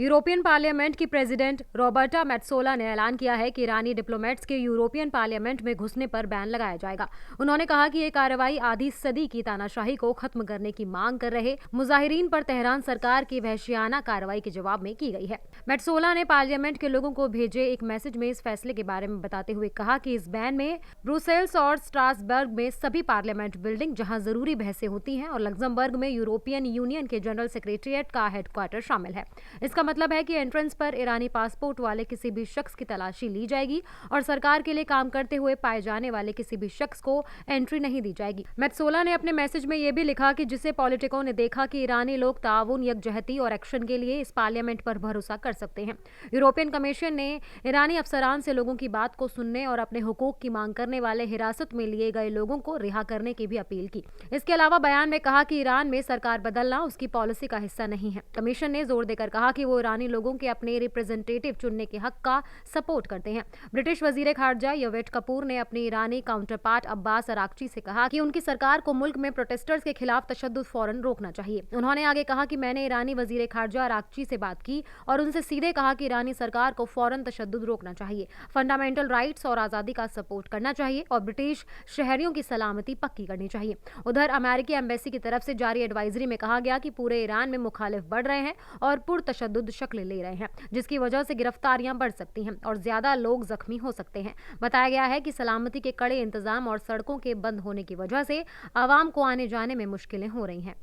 European parliament की president रॉबर्टा Metsola ने ऐलान किया है कि ईरानी डिप्लोमेट्स के यूरोपियन पार्लियामेंट में घुसने पर बैन लगाया जाएगा। उन्होंने कहा कि ये कार्रवाई आधी सदी की तानाशाही को खत्म करने की मांग कर रहे मुजाहिरीन पर तेहरान सरकार की वहशियाना कार्रवाई के जवाब में की गई है। मेट्सोला ने पार्लियामेंट के लोगों को भेजे एक मैसेज में इस फैसले के बारे में बताते हुए कहा कि इस बैन में ब्रुसेल्स और स्ट्रासबर्ग में सभी पार्लियामेंट बिल्डिंग जहां जरूरी बहसें होती हैं और लग्जमबर्ग में यूरोपियन यूनियन के जनरल सेक्रेटरिएट का हेडक्वार्टर शामिल है। इसका मतलब है कि एंट्रेंस पर ईरानी पासपोर्ट वाले किसी भी शख्स की तलाशी ली जाएगी और सरकार के लिए काम करते हुए पाए जाने वाले किसी भी शख्स को एंट्री नहीं दी जाएगी। मेट्सोला ने अपने मैसेज में यह भी लिखा कि जिसे पॉलिटिकों ने देखा कि ईरानी लोग ताउन, यकजहती और एक्शन के लिए इस पार्लियामेंट पर भरोसा कर सकते हैं। यूरोपियन कमीशन ने ईरानी अफसरान से लोगों की बात को सुनने और अपने हुकूक की मांग करने वाले हिरासत में लिए गए लोगों को रिहा करने की भी अपील की। इसके अलावा बयान में कहा कि ईरान में सरकार बदलना उसकी पॉलिसी का हिस्सा नहीं है। कमीशन ने जोर देकर कहा कि वो ईरानी लोगों के अपने रिप्रेजेंटेटिव चुनने के हक का सपोर्ट करते हैं। ब्रिटिश वजीर खारजा यवेट कपूर ने अपनी ईरानी काउंटरपार्ट अब्बास अराक्ची से कहा कि उनकी सरकार को मुल्क में प्रोटेस्टर्स के खिलाफ तशद्दुद फौरन रोकना चाहिए। उन्होंने आगे कहा कि मैंने ईरानी वजीर खारजा अराक्ची से बात की और उनसे सीधे कहा कि ईरानी सरकार को फौरन तशद्दुद रोकना चाहिए, फंडामेंटल राइट्स और आज़ादी का सपोर्ट करना चाहिए और ब्रिटिश शहरियों की सलामती पक्की करनी चाहिए। उधर अमेरिकी एम्बेसी की तरफ से जारी एडवाइजरी में कहा गया कि पूरे ईरान में मुखालिफ बढ़ रहे हैं और पुरतशद्दुद शक्लें ले रहे हैं, जिसकी वजह से गिरफ्तारियां बढ़ सकती हैं और ज्यादा लोग जख्मी हो सकते हैं। बताया गया है कि सलामती के कड़े इंतजाम और सड़कों के बंद होने की वजह से आवाम को आने जाने में मुश्किलें हो रही हैं।